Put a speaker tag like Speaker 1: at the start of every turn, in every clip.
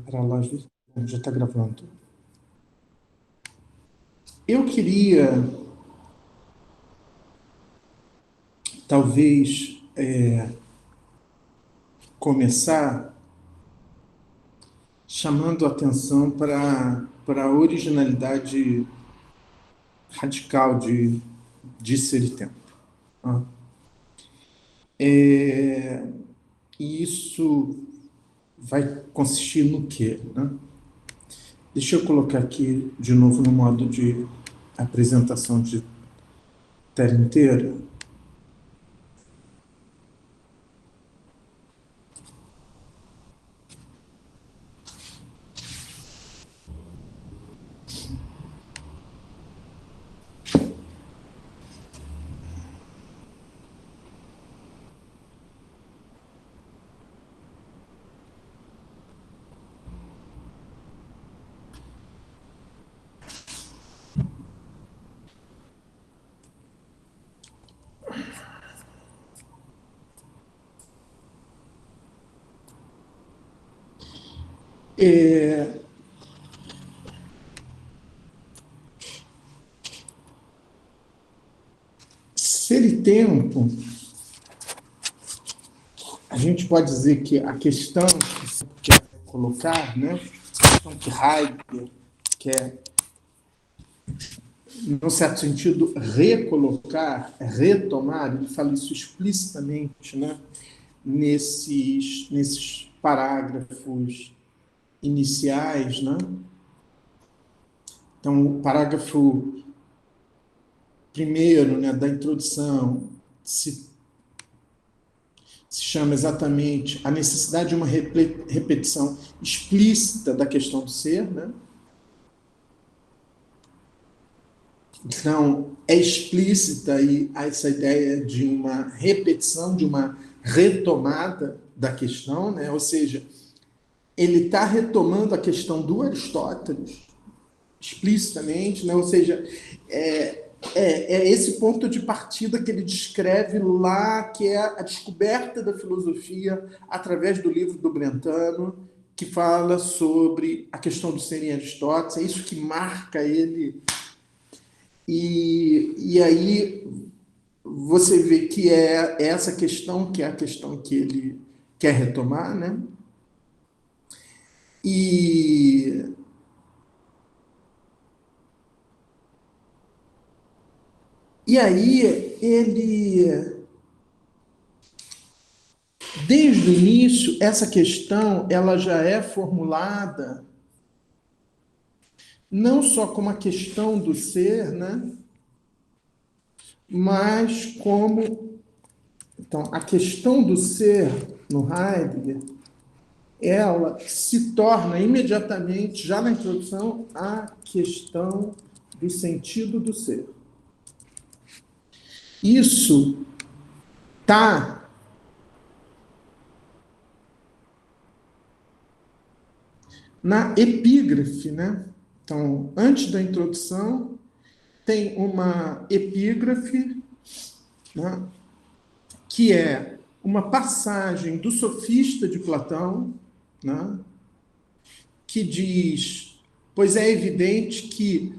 Speaker 1: Para lá, já está gravando. Eu queria, talvez, começar chamando a atenção para a originalidade radical de Ser e Tempo. Tá? E isso vai consistir no quê? Né? Deixa eu colocar aqui de novo no modo de apresentação de tela inteira. Ser e tempo, a gente pode dizer que a questão que quer colocar, né, a questão que Heidegger quer, num certo sentido, recolocar, retomar, ele fala isso explicitamente, né, nesses parágrafos iniciais, né? Então, o parágrafo primeiro, né, da introdução se chama exatamente a necessidade de uma repetição explícita da questão do ser, né? Então, é explícita aí essa ideia de uma repetição, de uma retomada da questão, né? Ou seja, ele está retomando a questão do Aristóteles explicitamente, né? Ou seja, é esse ponto de partida que ele descreve lá, que é a descoberta da filosofia através do livro do Brentano, que fala sobre a questão do ser em Aristóteles, é isso que marca ele. E aí você vê que é essa questão, que é a questão que ele quer retomar, né? E aí ele, desde o início, essa questão ela já é formulada não só como a questão do ser, né? Mas como... Então, a questão do ser, no Heidegger, ela se torna imediatamente, já na introdução, a questão do sentido do ser. Isso está na epígrafe, né? Então, antes da introdução, tem uma epígrafe, né, que é uma passagem do Sofista de Platão, né, que diz: pois é evidente que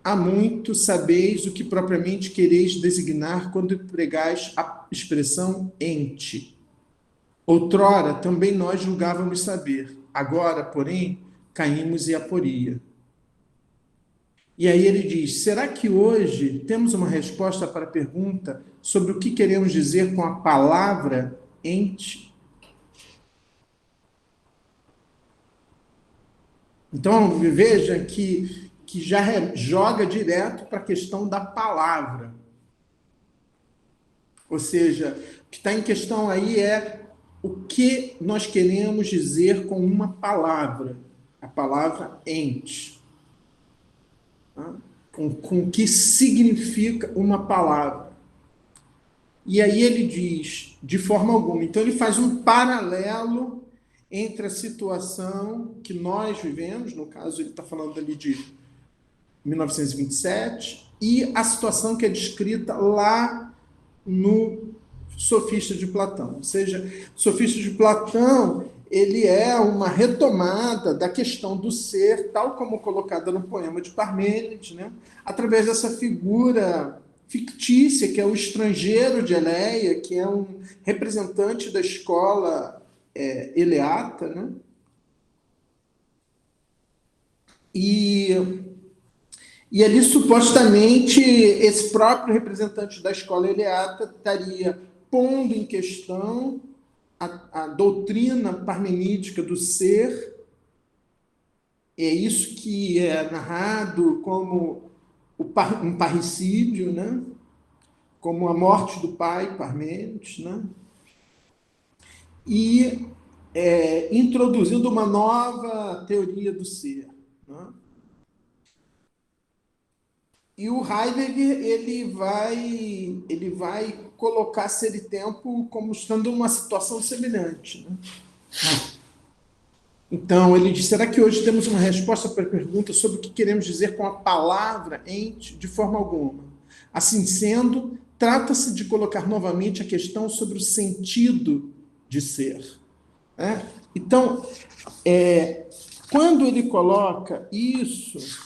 Speaker 1: há muito sabeis o que propriamente quereis designar quando empregais a expressão ente. Outrora também nós julgávamos saber, agora, porém, caímos em aporia. E aí ele diz: será que hoje temos uma resposta para a pergunta sobre o que queremos dizer com a palavra ente? Então, veja que já joga direto para a questão da palavra. Ou seja, o que está em questão aí é o que nós queremos dizer com uma palavra, a palavra ente. Com o que significa uma palavra. E aí ele diz, de forma alguma, então ele faz um paralelo entre a situação que nós vivemos, no caso ele está falando ali de 1927, e a situação que é descrita lá no Sofista de Platão. Ou seja, o Sofista de Platão, ele é uma retomada da questão do ser, tal como colocada no poema de Parmênides, né? Através dessa figura fictícia, que é o estrangeiro de Eleia, que é um representante da escola eleata, né? E ali, supostamente, esse próprio representante da escola eleata estaria pondo em questão a doutrina parmenídica do ser. É isso que é narrado como um parricídio, né? Como a morte do pai Parmênides, né? E introduzindo uma nova teoria do ser, né? E o Heidegger ele vai colocar Ser e Tempo como estando numa situação semelhante, né? Então, ele diz, será que hoje temos uma resposta para a pergunta sobre o que queremos dizer com a palavra ente? De forma alguma. Assim sendo, trata-se de colocar novamente a questão sobre o sentido de ser, né? Então, quando ele coloca isso,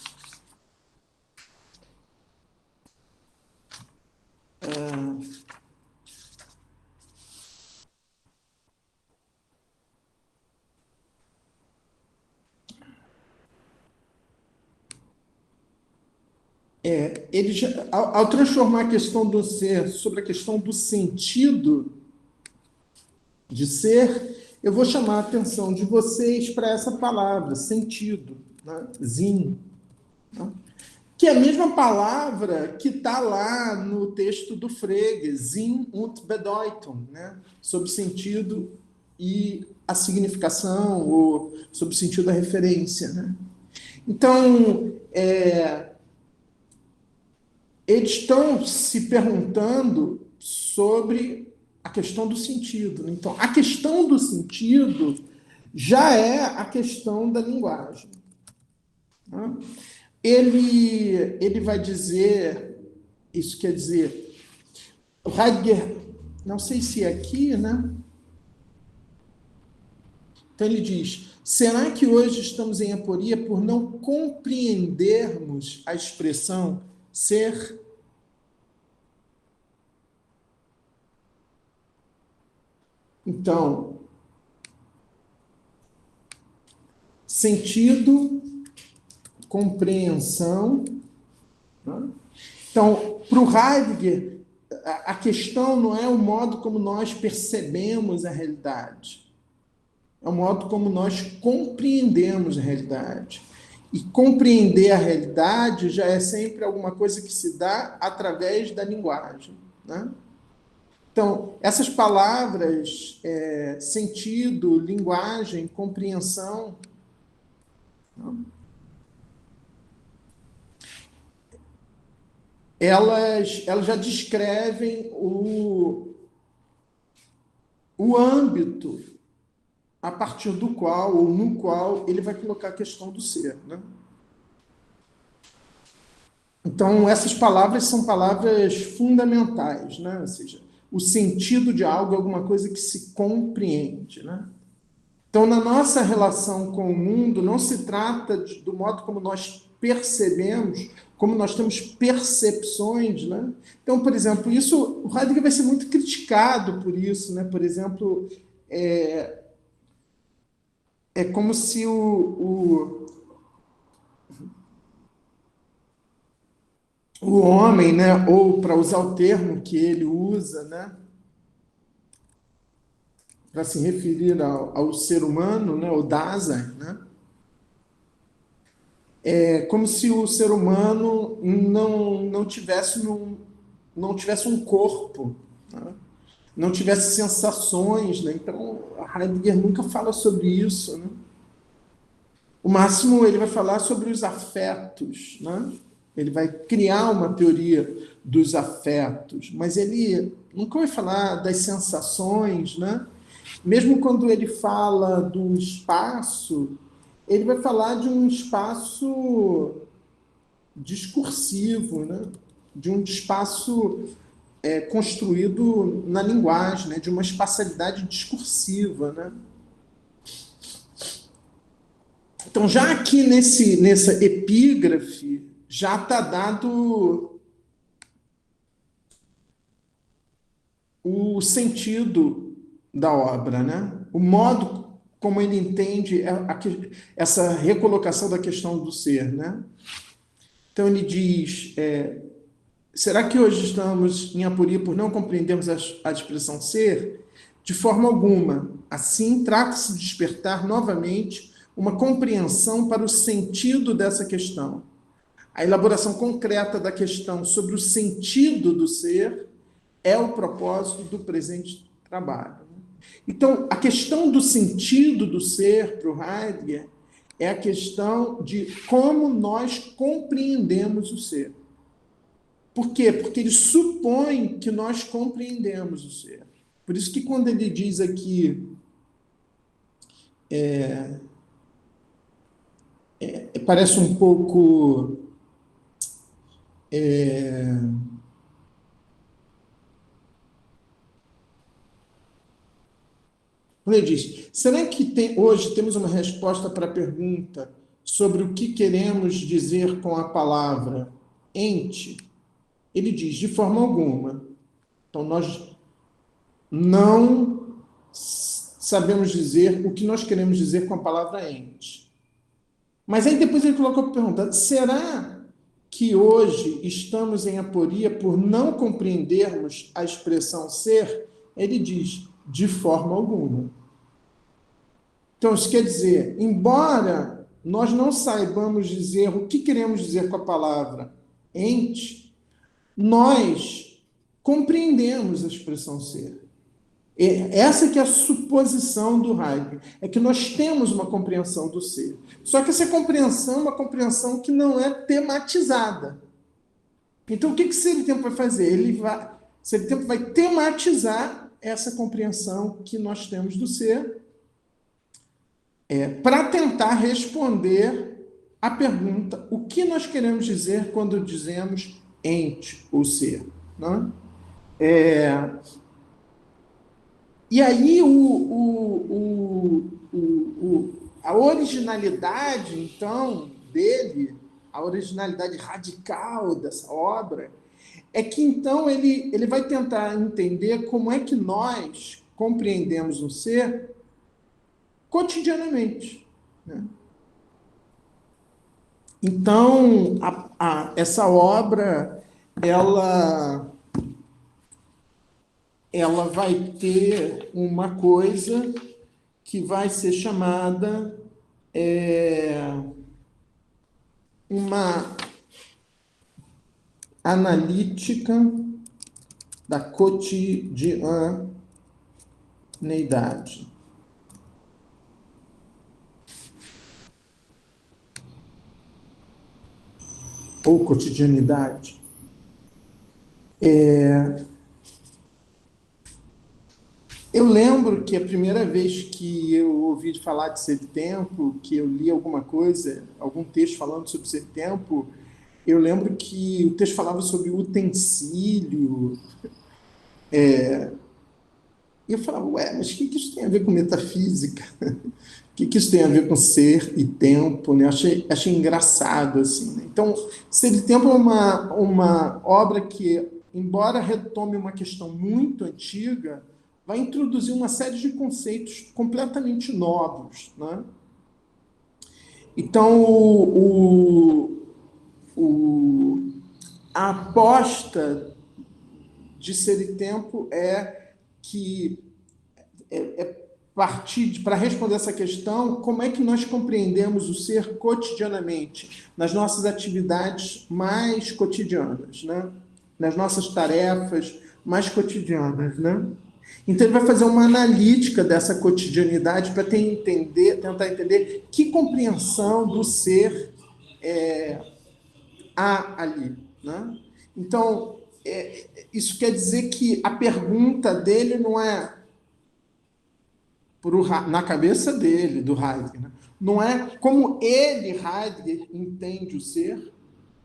Speaker 1: ele ao transformar a questão do ser sobre a questão do sentido de ser, eu vou chamar a atenção de vocês para essa palavra, sentido, né? Sinn, né? Que é a mesma palavra que está lá no texto do Frege, Sinn und Bedeutung, né? Sobre sentido e a significação, ou sobre o sentido da referência, né? Então, eles estão se perguntando sobre a questão do sentido. Então, a questão do sentido já é a questão da linguagem, né? Ele vai dizer, isso quer dizer, o Heidegger, não sei se é aqui, né? Então ele diz, será que hoje estamos em aporia por não compreendermos a expressão ser? Então, sentido, compreensão, né? Então, para o Heidegger, a questão não é o modo como nós percebemos a realidade, é o modo como nós compreendemos a realidade. E compreender a realidade já é sempre alguma coisa que se dá através da linguagem, né? Então, essas palavras, sentido, linguagem, compreensão, né? Elas já descrevem o âmbito a partir do qual, ou no qual, ele vai colocar a questão do ser, né? Então, essas palavras são palavras fundamentais, né? Ou seja, o sentido de algo é alguma coisa que se compreende, né? Então, na nossa relação com o mundo, não se trata do modo como nós percebemos, como nós temos percepções, né? Então, por exemplo, isso, o Heidegger vai ser muito criticado por isso, né? Por exemplo, é como se o homem, né? Ou para usar o termo que ele usa, né? Para se referir ao ser humano, né? O Dasein, né? É como se o ser humano não tivesse um corpo, né? Não tivesse sensações, né? Então, a Heidegger nunca fala sobre isso, né? O máximo ele vai falar sobre os afetos, né? Ele vai criar uma teoria dos afetos, mas ele nunca vai falar das sensações, né? Mesmo quando ele fala do espaço, ele vai falar de um espaço discursivo, né? De um espaço construído na linguagem, né? De uma espacialidade discursiva, né? Então, já aqui nessa epígrafe, já está dado o sentido da obra, né? O modo como ele entende essa recolocação da questão do ser, né? Então, ele diz, será que hoje estamos em aporia por não compreendermos a expressão ser? De forma alguma. Assim, trata-se de despertar novamente uma compreensão para o sentido dessa questão. A elaboração concreta da questão sobre o sentido do ser é o propósito do presente trabalho. Então, a questão do sentido do ser para o Heidegger é a questão de como nós compreendemos o ser. Por quê? Porque ele supõe que nós compreendemos o ser. Por isso que quando ele diz aqui parece um pouco quando ele diz, será que hoje temos uma resposta para a pergunta sobre o que queremos dizer com a palavra ente? Ele diz, de forma alguma. Então, nós não sabemos dizer o que nós queremos dizer com a palavra ente. Mas aí depois ele colocou a pergunta, será que hoje estamos em aporia por não compreendermos a expressão ser? Ele diz, de forma alguma. Então, isso quer dizer, embora nós não saibamos dizer o que queremos dizer com a palavra ente, nós compreendemos a expressão ser. Essa que é a suposição do Heidegger, é que nós temos uma compreensão do ser. Só que essa compreensão é uma compreensão que não é tematizada. Então, o que esse tempo vai fazer? Esse tempo vai tematizar essa compreensão que nós temos do ser para tentar responder a pergunta o que nós queremos dizer quando dizemos ente ou ser. Não é? E aí a originalidade, então, dele, a originalidade radical dessa obra, é que, então, ele vai tentar entender como é que nós compreendemos o ser cotidianamente. Né? Então, essa obra, ela vai ter uma coisa que vai ser chamada uma analítica da cotidianeidade. Ou cotidianidade. Eu lembro que a primeira vez que eu ouvi falar de ser tempo, que eu li alguma coisa, algum texto falando sobre ser tempo, eu lembro que o texto falava sobre utensílio. E eu falava, mas o que isso tem a ver com metafísica? O que isso tem a ver com ser e tempo? Né? Achei engraçado. Assim, né? Então, Ser e Tempo é uma obra que, embora retome uma questão muito antiga, vai introduzir uma série de conceitos completamente novos. Né? Então, a aposta de Ser e Tempo é que partir para responder essa questão, como é que nós compreendemos o ser cotidianamente, nas nossas atividades mais cotidianas, né? Nas nossas tarefas mais cotidianas. Né? Então, ele vai fazer uma analítica dessa cotidianidade para tentar entender que compreensão do ser há ali. Né? Então, isso quer dizer que a pergunta dele não é na cabeça dele, do Heidegger. Né? Não é como ele, Heidegger, entende o ser,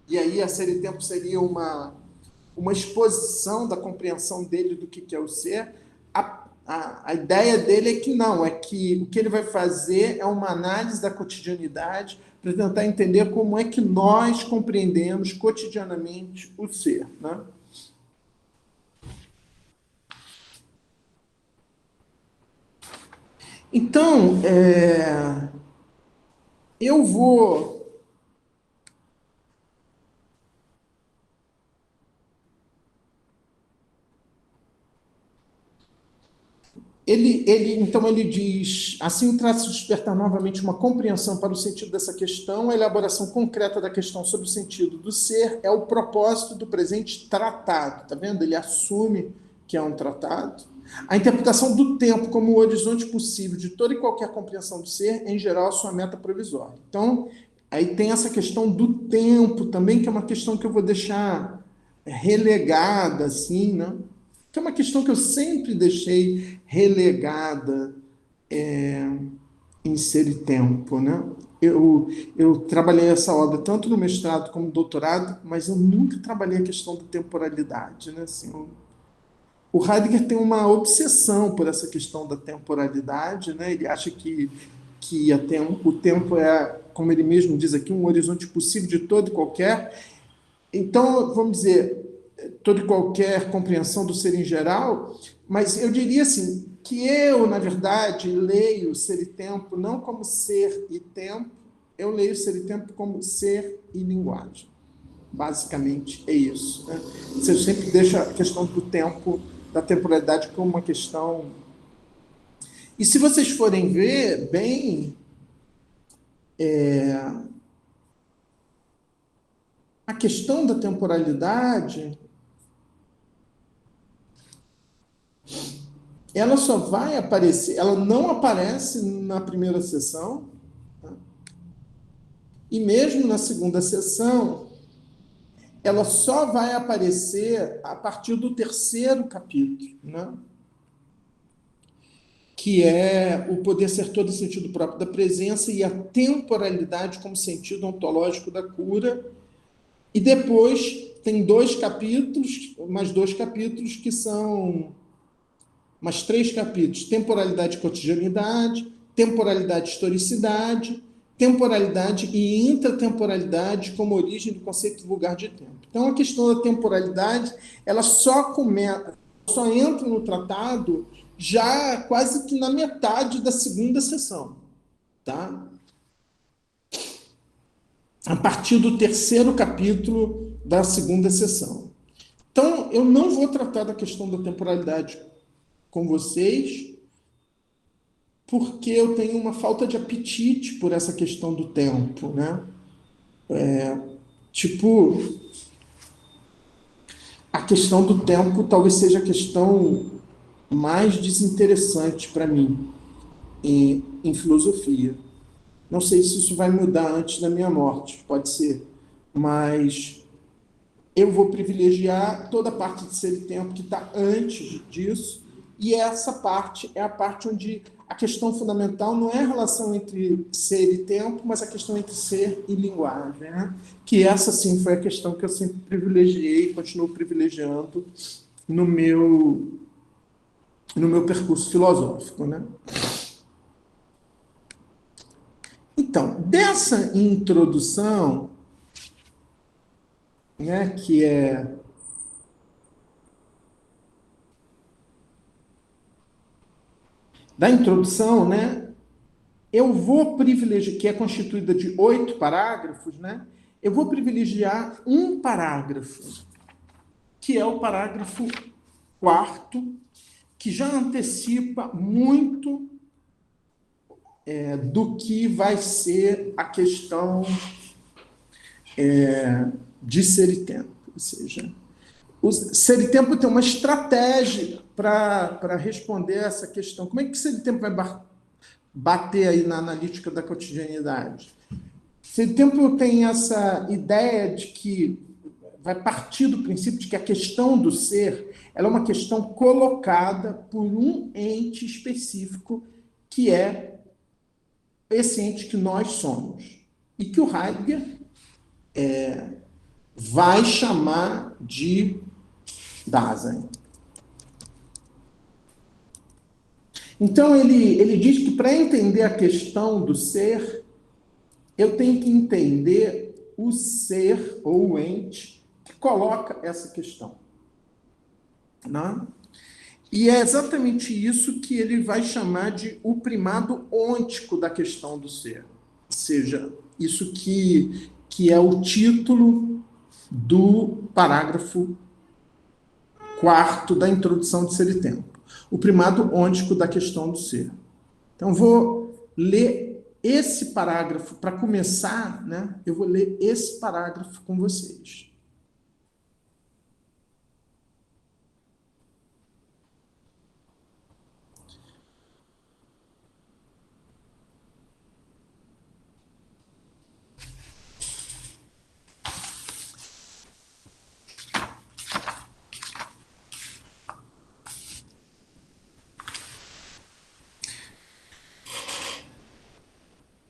Speaker 1: e aí a Ser e Tempo seria uma exposição da compreensão dele do que é o ser. A ideia dele é que não, é que o que ele vai fazer é uma análise da cotidianidade para tentar entender como é que nós compreendemos cotidianamente o ser, né? Então, eu vou... Então, ele diz, assim trata-se de despertar novamente uma compreensão para o sentido dessa questão, a elaboração concreta da questão sobre o sentido do ser é o propósito do presente tratado, tá vendo? Ele assume que é um tratado. A interpretação do tempo como o horizonte possível de toda e qualquer compreensão do ser, em geral, a sua meta provisória. Então, aí tem essa questão do tempo também, que é uma questão que eu vou deixar relegada, assim, né? Que é uma questão que eu sempre deixei relegada em Ser e Tempo, né? Eu trabalhei essa obra tanto no mestrado como no doutorado, mas eu nunca trabalhei a questão da temporalidade, né? Assim, o Heidegger tem uma obsessão por essa questão da temporalidade, né? Ele acha que o tempo é, como ele mesmo diz aqui, um horizonte possível de todo e qualquer. Então, vamos dizer, toda e qualquer compreensão do ser em geral, mas eu diria assim, que eu, na verdade, leio Ser e Tempo não como ser e tempo, eu leio Ser e Tempo como ser e linguagem. Basicamente é isso, né? Você sempre deixa a questão do tempo, da temporalidade, como uma questão. E se vocês forem ver bem, a questão da temporalidade, ela só vai aparecer, ela não aparece na primeira sessão, tá? E mesmo na segunda sessão, ela só vai aparecer a partir do terceiro capítulo, né? Que é o poder ser todo sentido próprio da presença e a temporalidade como sentido ontológico da cura. E depois tem mais dois capítulos que são mais três capítulos: temporalidade e cotidianidade, temporalidade e historicidade, temporalidade e intratemporalidade como origem do conceito vulgar de tempo. Então, a questão da temporalidade, ela só entra no tratado já quase que na metade da segunda sessão, tá? A partir do terceiro capítulo da segunda sessão. Então, eu não vou tratar da questão da temporalidade com vocês, porque eu tenho uma falta de apetite por essa questão do tempo, né? Tipo, a questão do tempo talvez seja a questão mais desinteressante para mim em filosofia. Não sei se isso vai mudar antes da minha morte, pode ser, mas eu vou privilegiar toda a parte de ser e tempo que está antes disso, e essa parte é a parte onde a questão fundamental não é a relação entre ser e tempo, mas a questão entre ser e linguagem, né? Que essa, sim, foi a questão que eu sempre privilegiei e continuo privilegiando no meu percurso filosófico, né? Então, dessa introdução, né, que é da introdução, né, eu vou privilegiar, que é constituída de 8 parágrafos, né, eu vou privilegiar um parágrafo, que é o parágrafo quarto, que já antecipa muito do que vai ser a questão de ser e tempo. Ou seja, o ser e tempo tem uma estratégia para responder essa questão. Como é que ser e tempo vai bater aí na analítica da cotidianidade? Ser e tempo tem essa ideia de que vai partir do princípio de que a questão do ser ela é uma questão colocada por um ente específico, que é esse ente que nós somos. E que o Heidegger vai chamar de Dasein. Então, ele diz que para entender a questão do ser, eu tenho que entender o ser ou o ente que coloca essa questão. Né? E é exatamente isso que ele vai chamar de o primado ôntico da questão do ser. Ou seja, isso que é o título do parágrafo 4º da introdução de Ser e Tempo. O primado ôntico da questão do ser. Então, vou ler esse parágrafo, para começar, né? Eu vou ler esse parágrafo com vocês.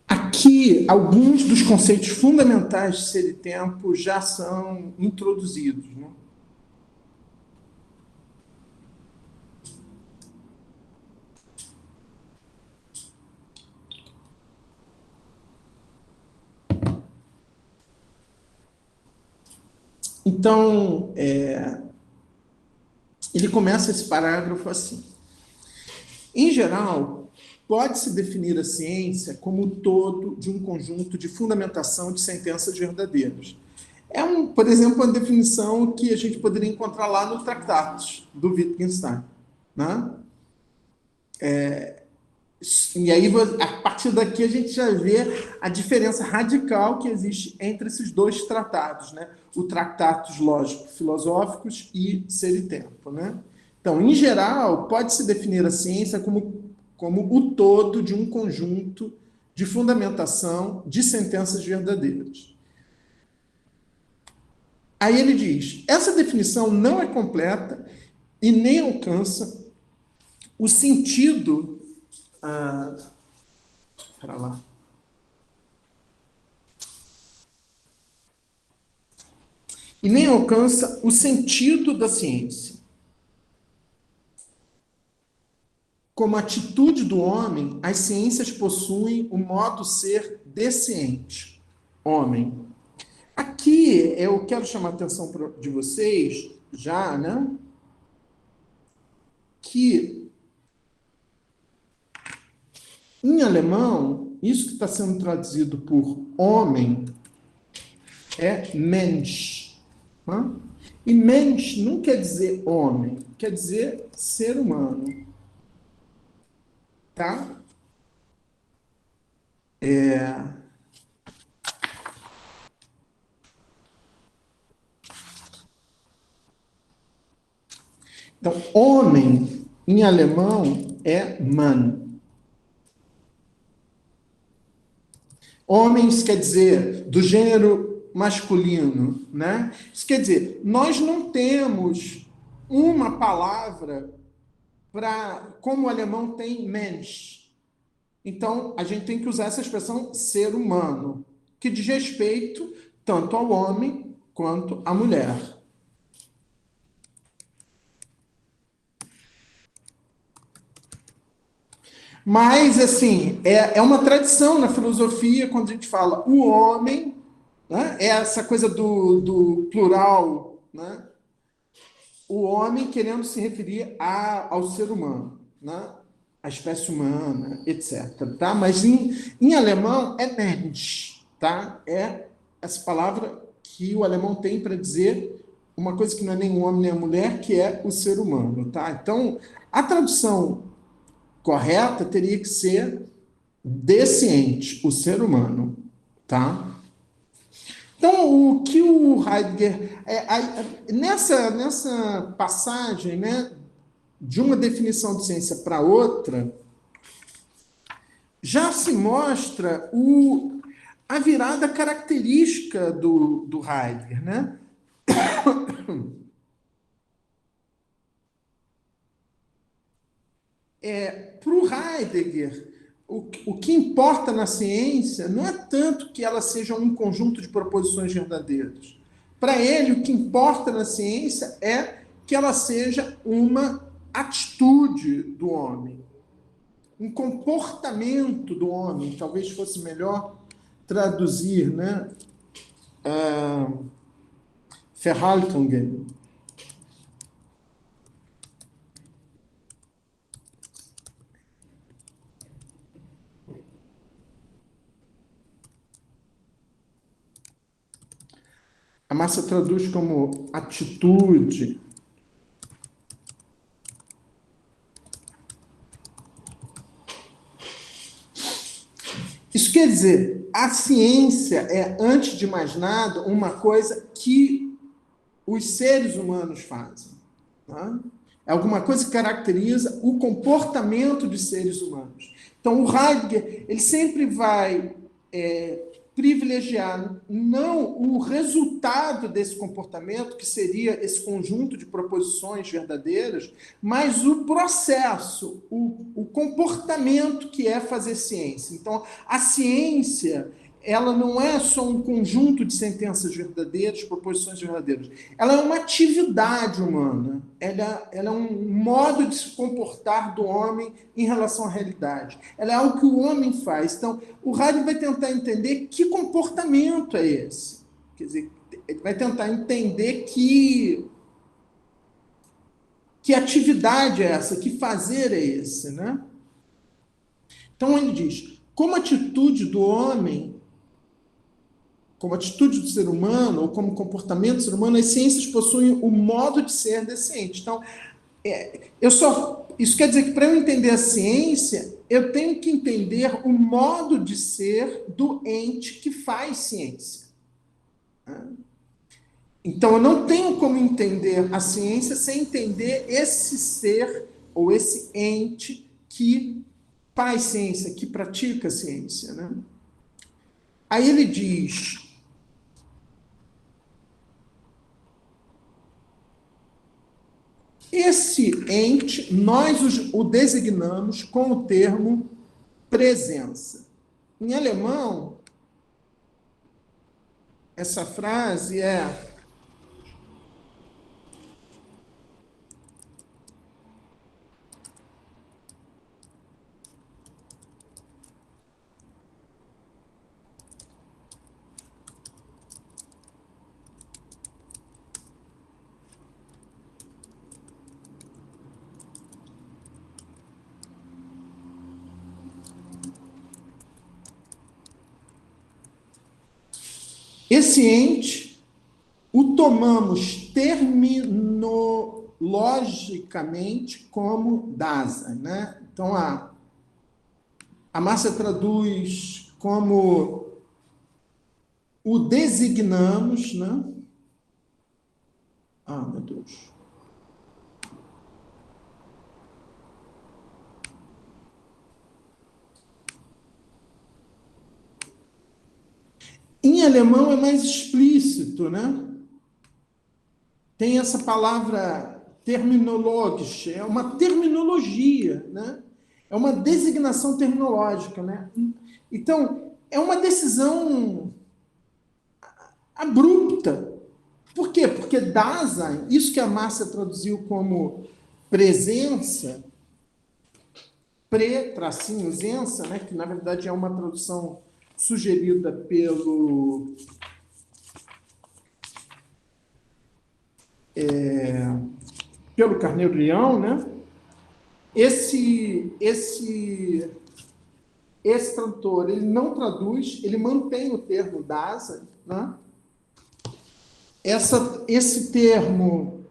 Speaker 1: Aqui, alguns dos conceitos fundamentais de Ser e Tempo já são introduzidos, né? Então, ele começa esse parágrafo assim. Em geral, pode-se definir a ciência como o todo de um conjunto de fundamentação de sentenças verdadeiras. Por exemplo, uma definição que a gente poderia encontrar lá no Tractatus, do Wittgenstein. Né? E aí, a partir daqui, a gente já vê a diferença radical que existe entre esses dois tratados, né? O Tratatus Lógico-Filosóficos e Ser e Tempo. Né? Então, em geral, pode-se definir a ciência como o todo de um conjunto de fundamentação de sentenças verdadeiras. Aí ele diz, essa definição não é completa e nem alcança o sentido... para lá. E nem alcança o sentido da ciência. Como atitude do homem, as ciências possuem o modo ser desciente, homem. Aqui eu quero chamar a atenção de vocês, já, né? Que em alemão, isso que está sendo traduzido por homem é Mensch. Né? E Mensch não quer dizer homem, quer dizer ser humano. Tá? Então, homem em alemão é Mann. Homens quer dizer do gênero masculino, né? Isso quer dizer, nós não temos uma palavra para, como o alemão tem Mensch. Então, a gente tem que usar essa expressão ser humano, que diz respeito tanto ao homem quanto à mulher. Mas, assim, é uma tradição na filosofia, quando a gente fala o homem, né, é essa coisa do plural, né? O homem querendo se referir ao ser humano, né? A espécie humana, etc. Tá? Mas em alemão é Mensch, tá? É essa palavra que o alemão tem para dizer uma coisa que não é nem o homem nem a mulher, que é o ser humano. Tá? Então, a tradução correta teria que ser desciente, o ser humano. Tá? Então, o que o Heidegger... nessa passagem, né, de uma definição de ciência para outra, já se mostra a virada característica do Heidegger. Né? Para o Heidegger, o que importa na ciência não é tanto que ela seja um conjunto de proposições verdadeiras. Para ele, o que importa na ciência é que ela seja uma atitude do homem. um comportamento do homem, talvez fosse melhor traduzir, né? Verhaltungen. A Márcia traduz como atitude. Isso quer dizer, a ciência é, antes de mais nada, uma coisa que os seres humanos fazem. Tá? É alguma coisa que caracteriza o comportamento dos seres humanos. Então, o Heidegger, ele sempre vai privilegiar não o resultado desse comportamento, que seria esse conjunto de proposições verdadeiras, mas o processo, o comportamento que é fazer ciência. Então, a ciência, ela não é só um conjunto de sentenças verdadeiras, proposições verdadeiras. Ela é uma atividade humana. Ela é um modo de se comportar do homem em relação à realidade. Ela é algo que o homem faz. Então, o Heidegger vai tentar entender que comportamento é esse. Quer dizer, ele vai tentar entender que atividade é essa, que fazer é esse, né? Então, ele diz, como atitude do homem, como atitude do ser humano, ou como comportamento do ser humano, as ciências possuem o modo de ser desse ente. Então, isso quer dizer que para eu entender a ciência, eu tenho que entender o modo de ser do ente que faz ciência. Então, eu não tenho como entender a ciência sem entender esse ser, ou esse ente que faz ciência, que pratica ciência, né? Aí ele diz... Esse ente, nós o designamos com o termo presença. Em alemão, essa frase é... Esse ente o tomamos terminologicamente como Dasein, né? Então, a Márcia traduz como o designamos, né? Ah, meu Deus. Em alemão é mais explícito, né? Tem essa palavra terminologisch, é uma terminologia, né? É uma designação terminológica, né? Então, é uma decisão abrupta. Por quê? Porque Dasein, isso que a Márcia traduziu como presença, zença, né? Que na verdade é uma tradução sugerida pelo Carneiro Leão, né? Esse tradutor, ele não traduz, ele mantém o termo Dasein, né? Esse termo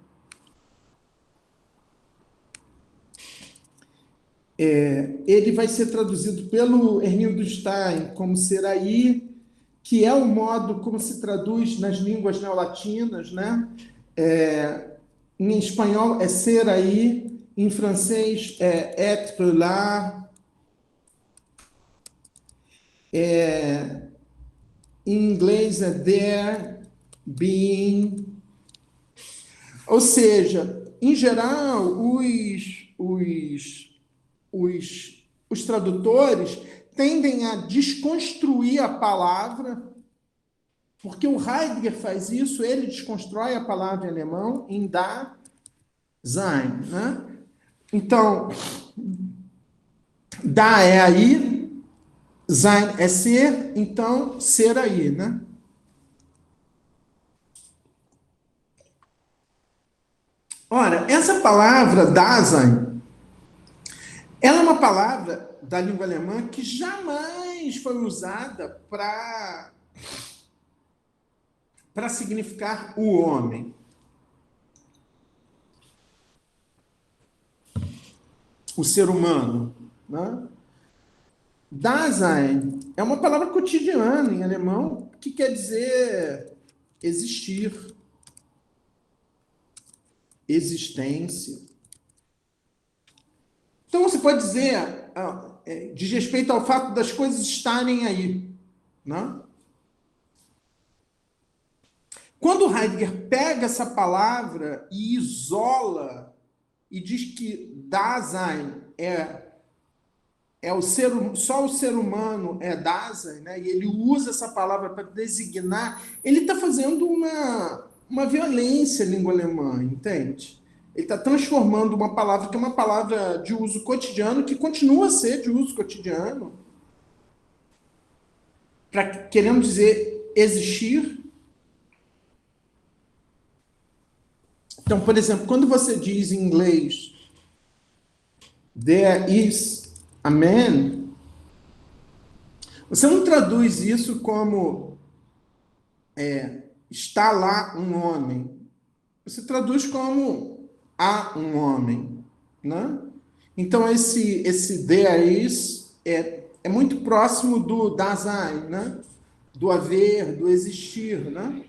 Speaker 1: ele vai ser traduzido pelo Ernildo Stein como Seraí, que é o modo como se traduz nas línguas neolatinas, né? Em espanhol é Seraí, em francês é être là, em inglês é there, being. Ou seja, em geral, os tradutores tendem a desconstruir a palavra, porque o Heidegger faz isso, ele desconstrói a palavra em alemão em Dasein, né? Então, Da é aí, sein é ser, então ser aí, né? Ora, essa palavra Dasein, ela é uma palavra da língua alemã que jamais foi usada para significar o homem, o ser humano, né? Dasein é uma palavra cotidiana em alemão que quer dizer existir, existência. Então você pode dizer, diz respeito ao fato das coisas estarem aí, né? Quando Heidegger pega essa palavra e isola e diz que Dasein só o ser humano é Dasein, né? E ele usa essa palavra para designar, ele está fazendo uma violência à língua alemã, entende? Ele está transformando uma palavra que é uma palavra de uso cotidiano, que continua a ser de uso cotidiano, querendo dizer existir. Então, por exemplo, quando você diz em inglês there is a man, você não traduz isso como está lá um homem. Você traduz como há um homem, né? Então, esse there is é muito próximo do Dasein, né? Do haver, do existir, né?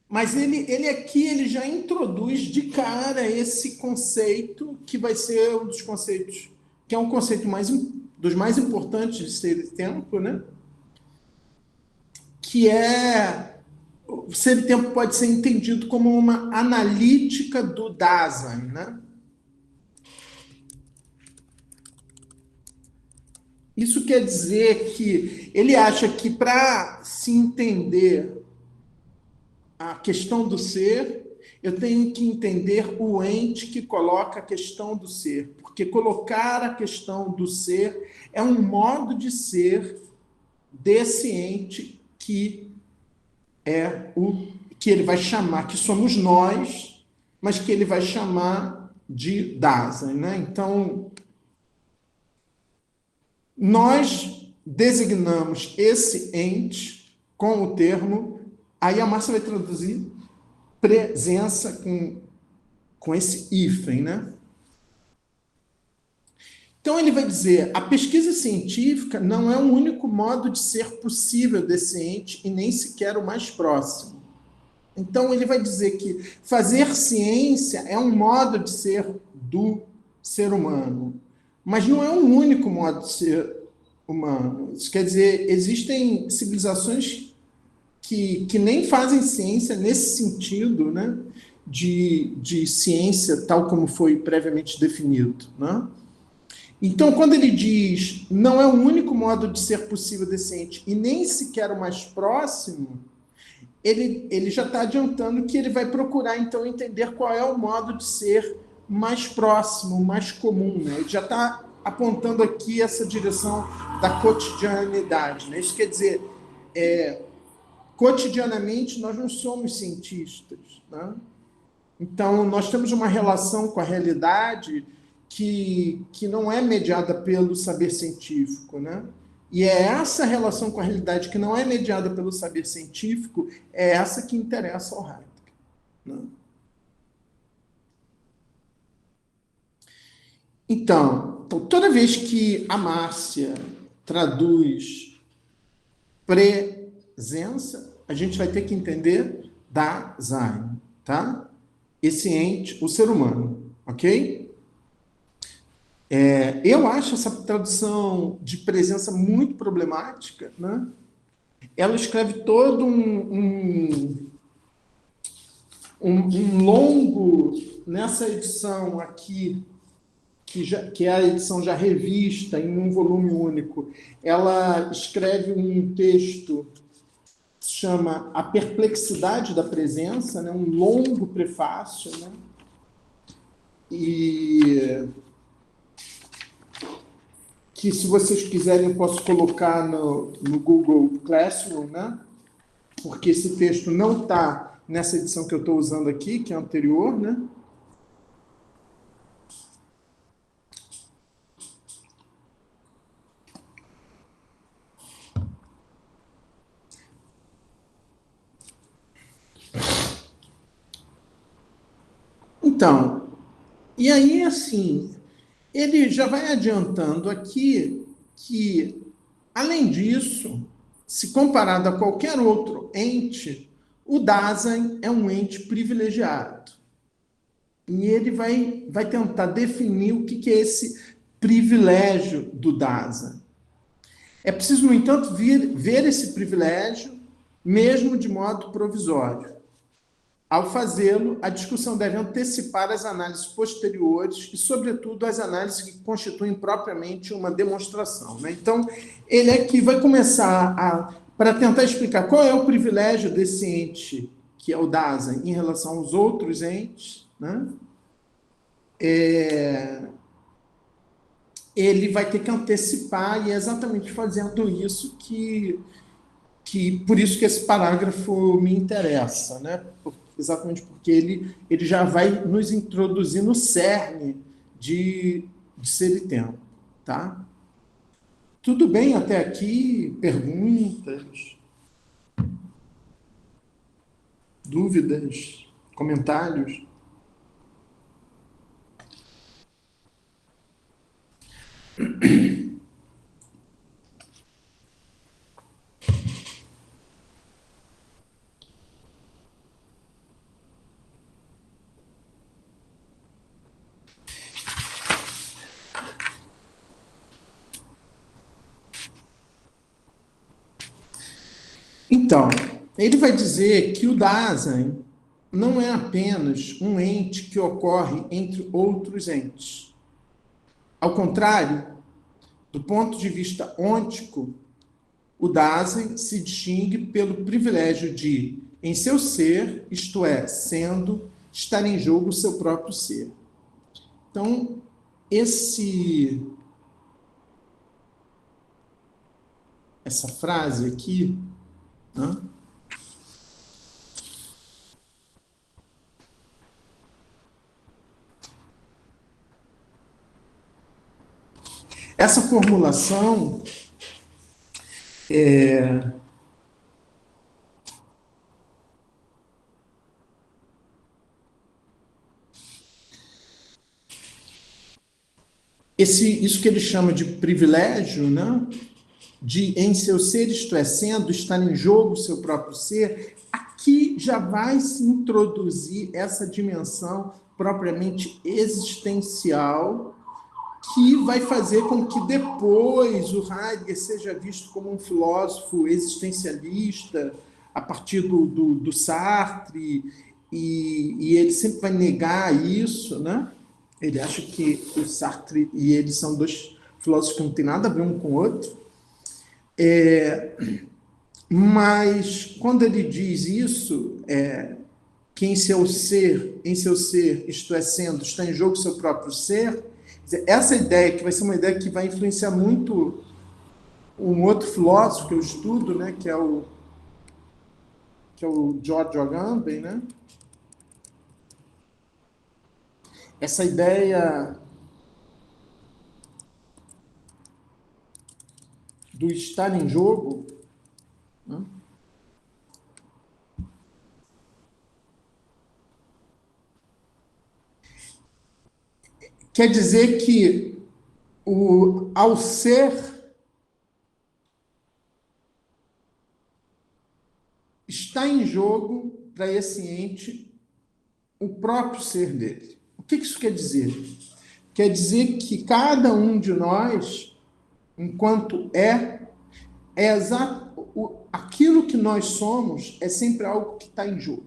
Speaker 1: Mas ele aqui ele já introduz de cara esse conceito que vai ser um dos conceitos, que é um conceito dos mais importantes de ser tempo, né? Que é o ser tempo pode ser entendido como uma analítica do Dasein, né? Isso quer dizer que ele acha que para se entender a questão do ser, eu tenho que entender o ente que coloca a questão do ser, porque colocar a questão do ser é um modo de ser desse ente que é o que ele vai chamar, que somos nós, mas que ele vai chamar de Dasein, né? Então, nós designamos esse ente com o termo, aí a Márcia vai traduzir presença com esse hífen, né? Então ele vai dizer, a pesquisa científica não é o único modo de ser possível desse ente e nem sequer o mais próximo. Então ele vai dizer que fazer ciência é um modo de ser do ser humano, mas não é um único modo de ser humano. Isso quer dizer, existem civilizações que nem fazem ciência nesse sentido, né, de ciência tal como foi previamente definido, né? Então, quando ele diz não é o único modo de ser possível decente e nem sequer o mais próximo, ele já está adiantando que ele vai procurar, então, entender qual é o modo de ser mais próximo, mais comum, né? Ele já está apontando aqui essa direção da cotidianidade, né? Isso quer dizer, cotidianamente, nós não somos cientistas, né? Então, nós temos uma relação com a realidade que não é mediada pelo saber científico, né? E é essa relação com a realidade que não é mediada pelo saber científico, é essa que interessa ao Heidegger, né? Então, toda vez que a Márcia traduz presença, a gente vai ter que entender Dasein, tá? Esse ente, o ser humano, ok? Eu acho essa tradução de presença muito problemática, né? Ela escreve todo um longo, nessa edição aqui, que é a edição já revista em um volume único, ela escreve um texto chama A Perplexidade da Presença, né? Um longo prefácio, né? E que, se vocês quiserem, eu posso colocar no Google Classroom, né? Porque esse texto não está nessa edição que eu estou usando aqui, que é anterior, né? Então, e aí, assim, ele já vai adiantando aqui que, além disso, se comparado a qualquer outro ente, o Dasein é um ente privilegiado. E ele vai tentar definir o que é esse privilégio do Dasein. É preciso, no entanto, ver esse privilégio, mesmo de modo provisório. Ao fazê-lo, a discussão deve antecipar as análises posteriores e, sobretudo, as análises que constituem propriamente uma demonstração, né? Então, ele aqui vai começar para tentar explicar qual é o privilégio desse ente, que é o Dasein, em relação aos outros entes, né? Ele vai ter que antecipar, e é exatamente fazendo isso que por isso que esse parágrafo me interessa, né? Exatamente porque ele já vai nos introduzir no cerne de ser e tempo, tá? Tudo bem até aqui? Perguntas, dúvidas, comentários? Então, ele vai dizer que o Dasein não é apenas um ente que ocorre entre outros entes. Ao contrário, do ponto de vista ôntico, o Dasein se distingue pelo privilégio de, em seu ser, isto é, sendo, estar em jogo o seu próprio ser. Então, essa frase aqui, né? Essa formulação isso que ele chama de privilégio, né? De em seu ser, isto é, sendo, estar em jogo o seu próprio ser, aqui já vai se introduzir essa dimensão propriamente existencial, que vai fazer com que depois o Heidegger seja visto como um filósofo existencialista, a partir do Sartre, e ele sempre vai negar isso, né? Ele acha que o Sartre e ele são dois filósofos que não têm nada a ver um com o outro. Mas, quando ele diz isso, que em seu ser, isto é, sendo, está em jogo o seu próprio ser, essa ideia, que vai ser uma ideia que vai influenciar muito um outro filósofo que eu estudo, né, que é o George Agamben, né? Essa ideia do estar em jogo, né? Quer dizer que ao ser está em jogo para esse ente o próprio ser dele. O que isso quer dizer? Quer dizer que cada um de nós, enquanto aquilo que nós somos é sempre algo que está em jogo.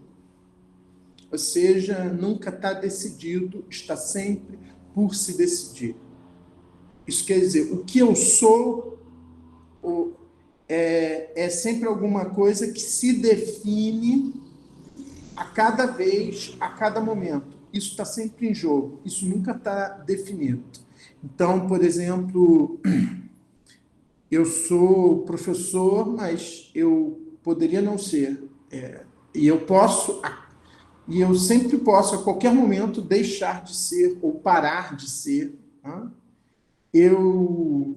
Speaker 1: Ou seja, nunca está decidido, está sempre por se decidir. Isso quer dizer, o que eu sou é sempre alguma coisa que se define a cada vez, a cada momento. Isso está sempre em jogo, isso nunca está definido. Então, por exemplo, eu sou professor, mas eu poderia não ser. E eu posso, e eu sempre posso, a qualquer momento, deixar de ser ou parar de ser. Tá? Eu,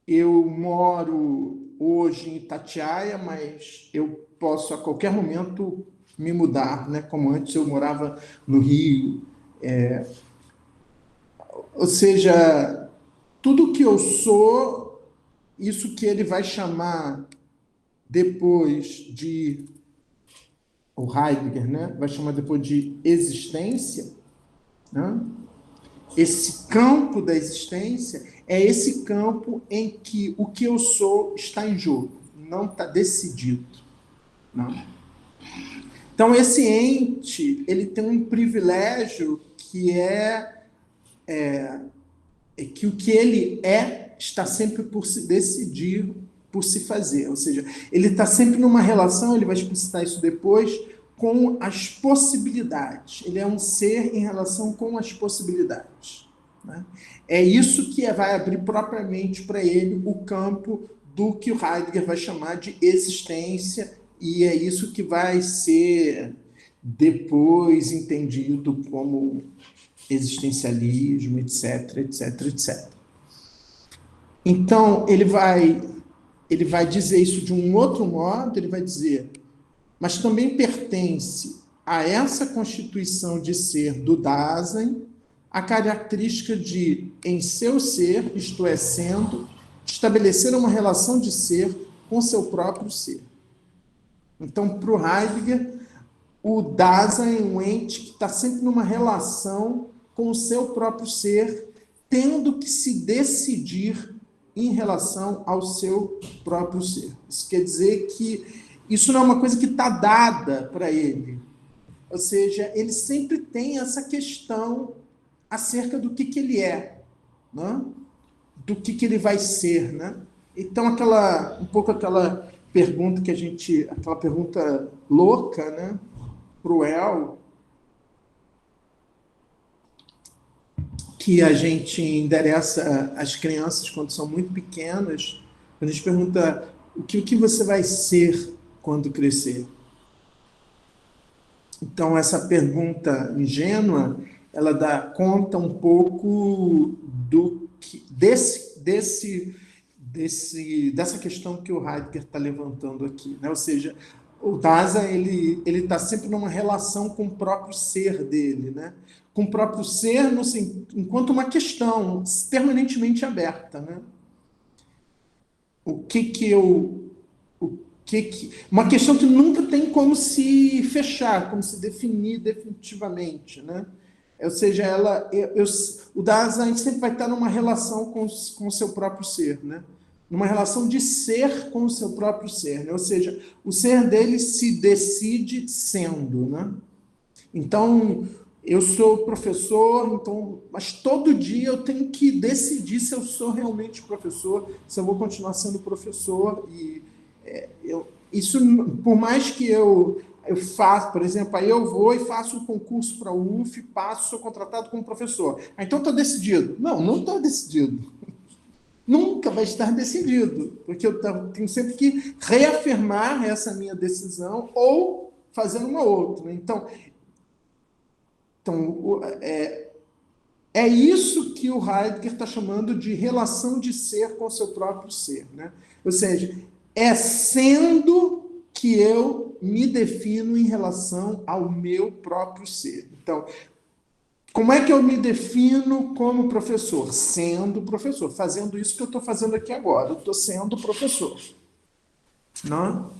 Speaker 1: eu moro hoje em Itatiaia, mas eu posso a qualquer momento me mudar, né? Como antes eu morava no Rio. Ou seja, tudo que eu sou, isso que ele vai chamar depois de, o Heidegger, né? Vai chamar depois de existência, né? Esse campo da existência é esse campo em que o que eu sou está em jogo, não está decidido. Não. Então, esse ente, ele tem um privilégio que é que o que ele está sempre por se decidir, por se fazer. Ou seja, ele está sempre numa relação, ele vai explicitar isso depois, com as possibilidades. Ele é um ser em relação com as possibilidades. Né? É isso que vai abrir propriamente para ele o campo do que o Heidegger vai chamar de existência, e é isso que vai ser depois entendido como existencialismo, etc, etc, etc. Então, ele vai dizer isso de um outro modo, ele vai dizer, mas também pertence a essa constituição de ser do Dasein a característica de, em seu ser, isto é, sendo, estabelecer uma relação de ser com seu próprio ser. Então, para o Heidegger, o Dasein é um ente que está sempre numa relação com o seu próprio ser, tendo que se decidir em relação ao seu próprio ser. Isso quer dizer que isso não é uma coisa que está dada para ele. Ou seja, ele sempre tem essa questão acerca do que ele é, né? Do que ele vai ser. Né? Então, um pouco aquela pergunta aquela pergunta louca, né? Cruel, que a gente endereça às crianças quando são muito pequenas, quando a gente pergunta o que você vai ser quando crescer. Então, essa pergunta ingênua, ela dá conta um pouco dessa questão que o Heidegger está levantando aqui. Né? Ou seja, o Dasein ele está sempre numa relação com o próprio ser dele, né? Com o próprio ser enquanto uma questão permanentemente aberta. Né? Uma questão que nunca tem como se fechar, como se definir definitivamente, né? Ou seja, o Dasein sempre vai estar numa relação com o seu próprio ser, né? Numa relação de ser com o seu próprio ser, né? Ou seja, o ser dele se decide sendo, né? Então, eu sou professor, mas todo dia eu tenho que decidir se eu sou realmente professor, se eu vou continuar sendo professor. Isso, por mais que eu faço, por exemplo, aí eu vou e faço um concurso para a UF, sou contratado como professor. Então está decidido. Não está decidido. Nunca vai estar decidido, porque eu tenho sempre que reafirmar essa minha decisão ou fazer uma outra. Né? Então é isso que o Heidegger está chamando de relação de ser com o seu próprio ser. Né? Ou seja, é sendo que eu me defino em relação ao meu próprio ser. Então, como é que eu me defino como professor? Sendo professor, fazendo isso que eu estou fazendo aqui agora. Eu estou sendo professor. Não?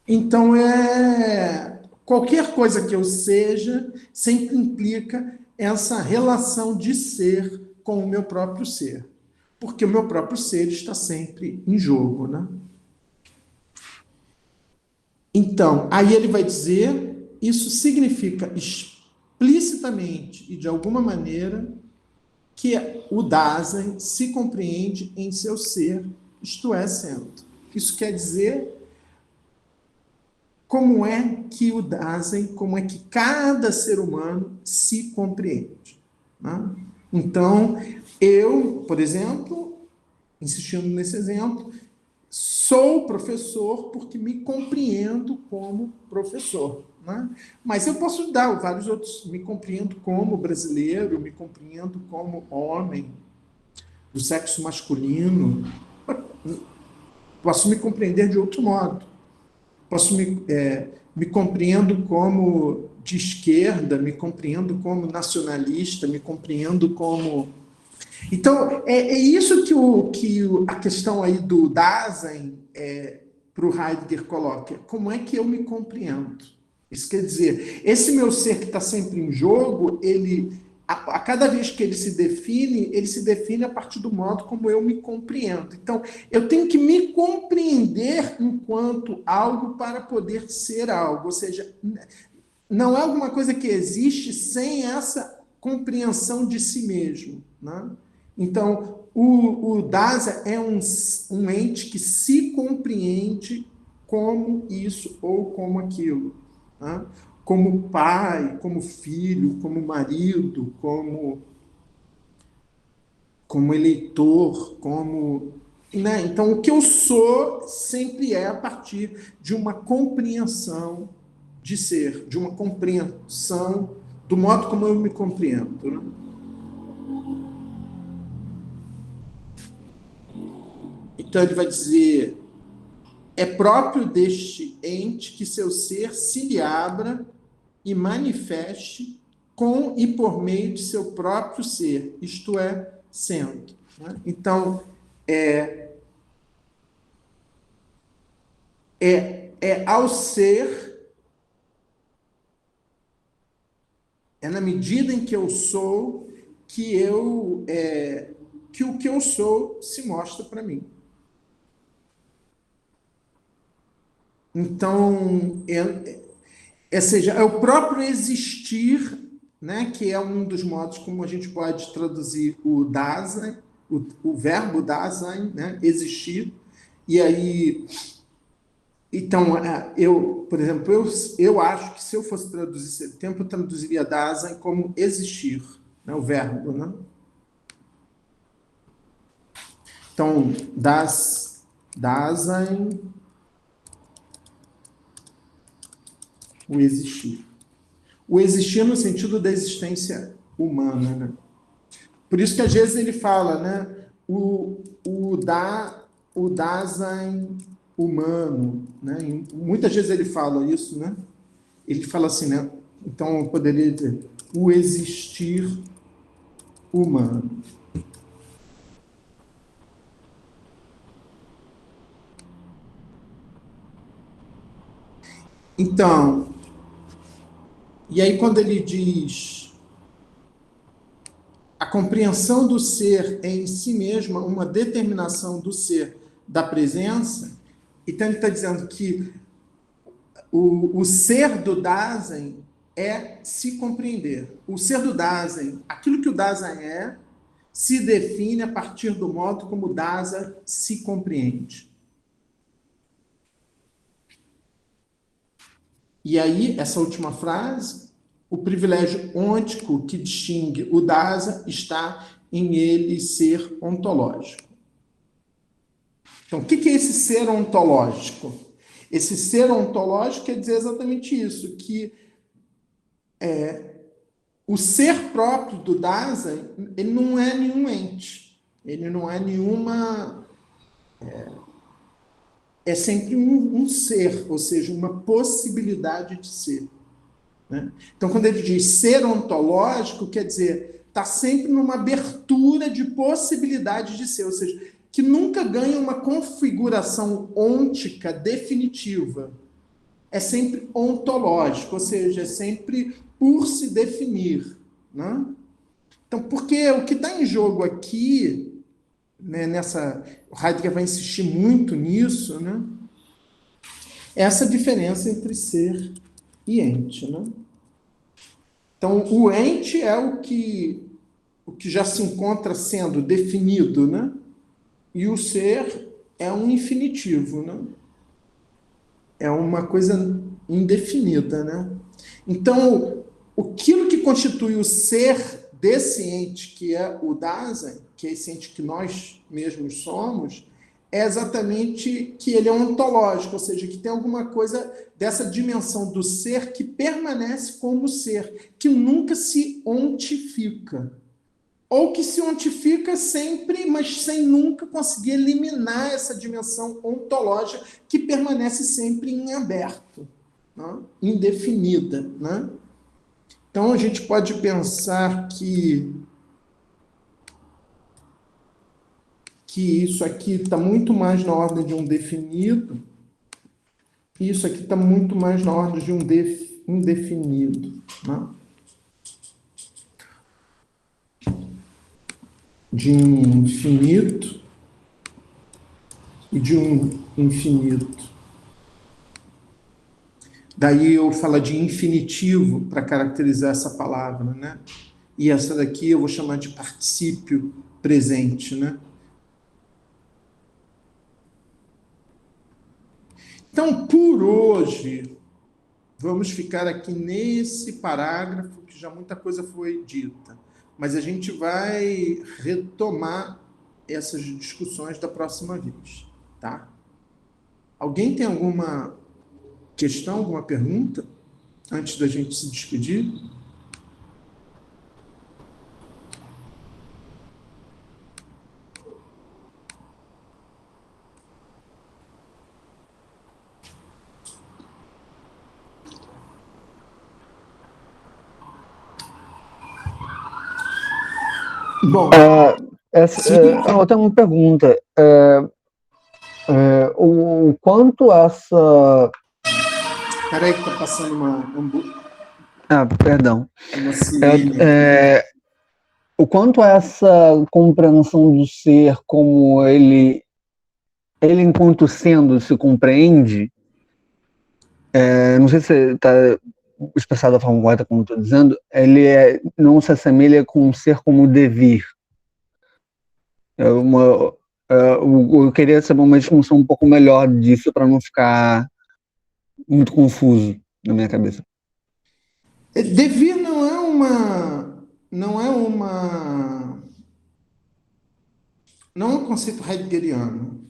Speaker 1: Então, qualquer coisa que eu seja sempre implica essa relação de ser com o meu próprio ser. Porque o meu próprio ser está sempre em jogo, né? Então, aí ele vai dizer, isso significa explicitamente e de alguma maneira que o Dasein se compreende em seu ser, isto é, sendo. Isso quer dizer como é que o Dasein, como é que cada ser humano se compreende. Né? Então, eu, por exemplo, insistindo nesse exemplo, sou professor porque me compreendo como professor. Né? Mas eu posso dar vários outros. Me compreendo como brasileiro, me compreendo como homem do sexo masculino. Posso me compreender de outro modo. Posso me compreendo como de esquerda, me compreendo como nacionalista, me compreendo como... Então, é isso que a questão aí do Dasein para o Heidegger coloca. Como é que eu me compreendo? Isso quer dizer, esse meu ser que está sempre em jogo, a cada vez que ele se define a partir do modo como eu me compreendo. Então, eu tenho que me compreender enquanto algo para poder ser algo. Ou seja, não é alguma coisa que existe sem essa compreensão de si mesmo. Né? Então, o Dasein é um ente que se compreende como isso ou como aquilo. Né? Como pai, como filho, como marido, como eleitor, como... Né? Então, o que eu sou sempre é a partir de uma compreensão de ser, de uma compreensão do modo como eu me compreendo. Né? Então, ele vai dizer: é próprio deste ente que seu ser se lhe abra e manifeste com e por meio de seu próprio ser, isto é, sendo. Né? Então, ao ser, é na medida em que eu sou que o que eu sou se mostra para mim. Então, ou seja, é o próprio existir, né, que é um dos modos como a gente pode traduzir o Dasein, o verbo Dasein, né, existir. E aí, então, por exemplo, eu acho que se eu fosse traduzir esse tempo, eu traduziria Dasein como existir, né, o verbo, né? Então, Dasein, o existir. O existir no sentido da existência humana, né? Por isso que às vezes ele fala, né? O Dasein humano, né? E muitas vezes ele fala isso, né? Ele fala assim, né? Então eu poderia dizer o existir humano. Então, e aí quando ele diz a compreensão do ser é em si mesma uma determinação do ser da presença, então ele está dizendo que o ser do Dasein é se compreender. O ser do Dasein, aquilo que o Dasein se define a partir do modo como o Dasein se compreende. E aí, essa última frase, o privilégio ôntico que distingue o Dasein está em ele ser ontológico. Então, o que é esse ser ontológico? Esse ser ontológico quer dizer exatamente isso, que o ser próprio do Dasein, ele não é nenhum ente, ele não é nenhuma... É sempre um ser, ou seja, uma possibilidade de ser. Né? Então, quando ele diz ser ontológico, quer dizer, está sempre numa abertura de possibilidade de ser, ou seja, que nunca ganha uma configuração ôntica definitiva. É sempre ontológico, ou seja, é sempre por se definir. Né? Então, porque o que está em jogo aqui, né, o Heidegger vai insistir muito nisso, né? Essa diferença entre ser e ente. Né? Então, o ente é o que o que já se encontra sendo definido, né? E o ser é um infinitivo, né? É uma coisa indefinida, né? Então, aquilo que constitui o ser desse ente, que é o Dasein, que é esse ente que nós mesmos somos, é exatamente que ele é ontológico, ou seja, que tem alguma coisa dessa dimensão do ser que permanece como ser, que nunca se ontifica. Ou que se ontifica sempre, mas sem nunca conseguir eliminar essa dimensão ontológica que permanece sempre em aberto, né? Indefinida. Né? Então, a gente pode pensar que isso aqui está muito mais na ordem de um definido, e isso aqui está muito mais na ordem de um indefinido. Né? De um finito e de um infinito. Daí eu falo de infinitivo para caracterizar essa palavra, né? E essa daqui eu vou chamar de particípio presente, né? Então, por hoje, vamos ficar aqui nesse parágrafo, que já muita coisa foi dita. Mas a gente vai retomar essas discussões da próxima vez, tá? Alguém tem alguma questão, alguma pergunta, antes da gente se despedir? Bom,
Speaker 2: eu tenho uma pergunta. O quanto essa...
Speaker 1: Peraí que tá passando uma
Speaker 2: perdão.
Speaker 1: uma sirene aqui.
Speaker 2: O quanto essa compreensão do ser como ele enquanto sendo se compreende, não sei se está expressado da forma correta como estou dizendo, ele não se assemelha com um ser como devir. Eu queria saber uma discussão um pouco melhor disso para não ficar muito confuso na minha cabeça.
Speaker 1: Devir não é um conceito heideggeriano.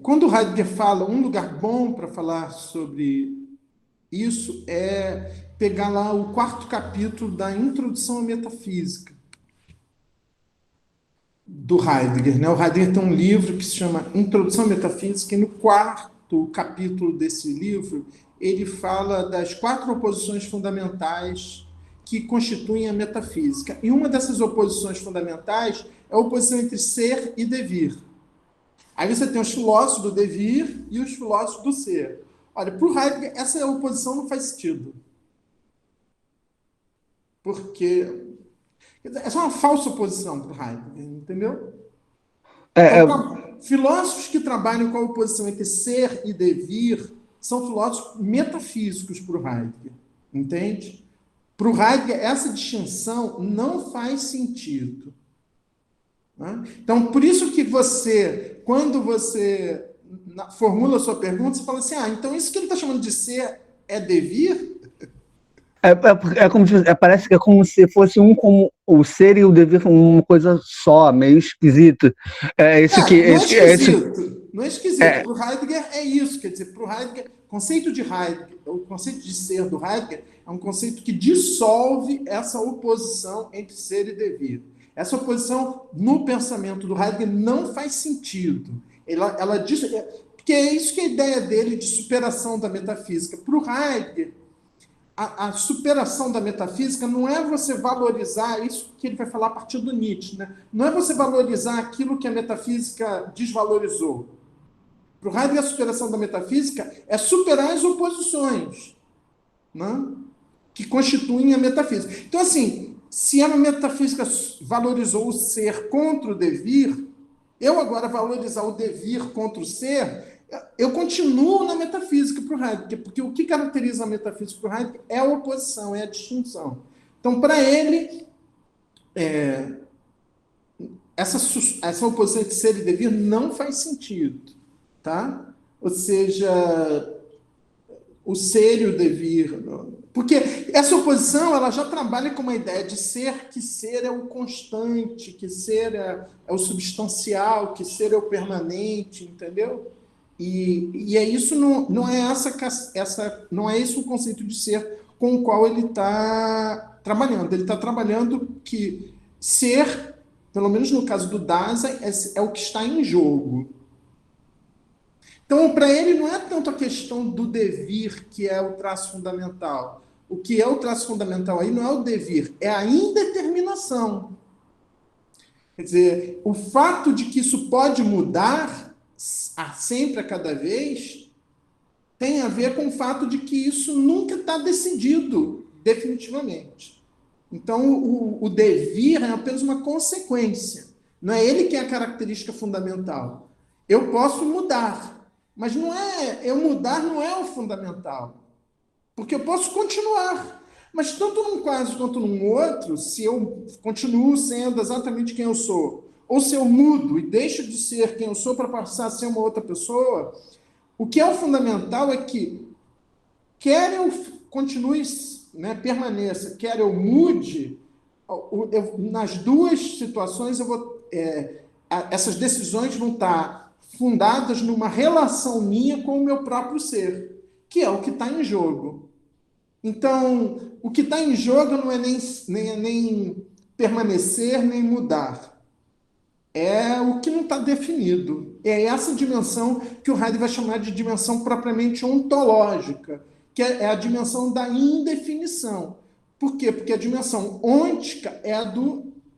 Speaker 1: Quando Heidegger fala um lugar bom para falar sobre isso é pegar lá o 4º capítulo da Introdução à Metafísica do Heidegger, né? O Heidegger tem um livro que se chama Introdução à Metafísica, e no 4º capítulo desse livro ele fala das 4 oposições fundamentais que constituem a metafísica. E uma dessas oposições fundamentais é a oposição entre ser e devir. Aí você tem os filósofos do devir e os filósofos do ser. Olha, para o Heidegger, essa oposição não faz sentido. Porque é só uma falsa oposição para o Heidegger, entendeu? Então, filósofos que trabalham com a oposição entre ser e devir são filósofos metafísicos para o Heidegger, entende? Para o Heidegger, essa distinção não faz sentido. Né? Então, por isso que quando você formula a sua pergunta, você fala assim, então isso que ele está chamando de ser é devir?
Speaker 2: Parece que é como se fosse como o ser e o devir uma coisa só, meio esquisito.
Speaker 1: Não é esquisito. Para o Heidegger é isso. Quer dizer, para o Heidegger, o conceito de ser do Heidegger é um conceito que dissolve essa oposição entre ser e devir. Essa oposição no pensamento do Heidegger não faz sentido. Ela diz, porque é isso que é a ideia dele de superação da metafísica. Para o Heidegger, a superação da metafísica não é você valorizar isso que ele vai falar a partir do Nietzsche, né? Não é você valorizar aquilo que a metafísica desvalorizou. Para o Heidegger, a superação da metafísica é superar as oposições, né, que constituem a metafísica. Então, assim, se a metafísica valorizou o ser contra o devir, eu agora valorizar o devir contra o ser, eu continuo na metafísica para o Heidegger, porque o que caracteriza a metafísica para o Heidegger é a oposição, é a distinção. Então, para ele, essa oposição entre ser e devir não faz sentido, tá? Ou seja, o ser e o devir. Porque essa oposição ela já trabalha com uma ideia de ser, que ser é o constante, que ser é o substancial, que ser é o permanente, entendeu? E é isso, não é não é esse o conceito de ser com o qual ele está trabalhando. Ele está trabalhando que ser, pelo menos no caso do Dasein, é o que está em jogo. Então, para ele, não é tanto a questão do devir que é o traço fundamental. O que é o traço fundamental aí não é o devir, é a indeterminação. Quer dizer, o fato de que isso pode mudar sempre a cada vez tem a ver com o fato de que isso nunca está decidido definitivamente. Então, o devir é apenas uma consequência. Não é ele que é a característica fundamental. Eu posso mudar, mas não é, eu mudar não é o fundamental. Porque eu posso continuar. Mas tanto num caso quanto num outro, se eu continuo sendo exatamente quem eu sou, ou se eu mudo e deixo de ser quem eu sou para passar a ser uma outra pessoa, o que é o fundamental é que, quer eu continue, né, permaneça, quer eu mude, nas duas situações essas decisões vão estar fundadas numa relação minha com o meu próprio ser, que é o que está em jogo. Então, o que está em jogo não é nem permanecer, nem mudar. É o que não está definido. É essa dimensão que o Heidegger vai chamar de dimensão propriamente ontológica, que é a dimensão da indefinição. Por quê? Porque a dimensão ôntica é a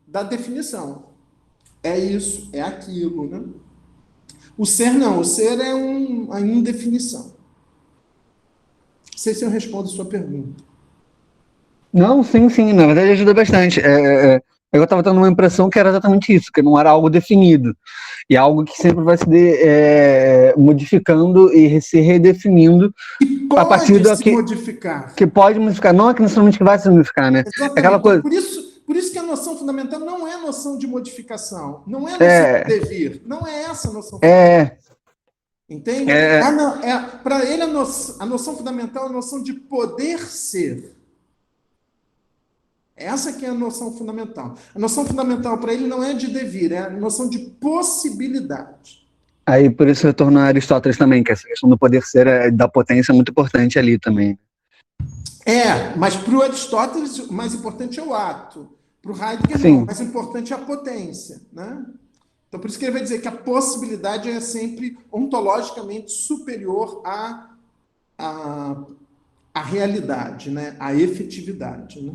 Speaker 1: da definição. É isso, é aquilo. Né? O ser não, o ser é a indefinição. Não sei se eu respondo a sua pergunta.
Speaker 2: Não, sim, na verdade ajuda bastante. Eu estava tendo uma impressão que era exatamente isso, que não era algo definido. E algo que sempre vai se modificando e se redefinindo a partir
Speaker 1: Pode
Speaker 2: do
Speaker 1: se modificar.
Speaker 2: que pode modificar, não é que necessariamente que vai se modificar, né?
Speaker 1: Exatamente.
Speaker 2: Aquela coisa.
Speaker 1: Por isso que a noção fundamental não é a noção de modificação, não é a noção de devir, não é essa a noção fundamental. Entende? Para ele, a noção fundamental é a noção de poder ser. Essa que é a noção fundamental. A noção fundamental para ele não é de devir, é a noção de possibilidade.
Speaker 2: Aí, por isso, retorno a Aristóteles também, que essa questão do poder ser, da potência, é muito importante ali também.
Speaker 1: Mas para o Aristóteles, o mais importante é o ato. Para o Heidegger,
Speaker 2: Sim.
Speaker 1: não. O mais importante é a potência. Né? Então, por isso que ele vai dizer que a possibilidade é sempre ontologicamente superior à realidade, né? À efetividade. Né?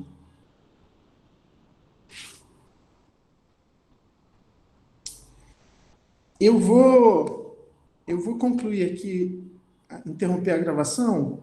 Speaker 1: Eu vou concluir aqui, interromper a gravação,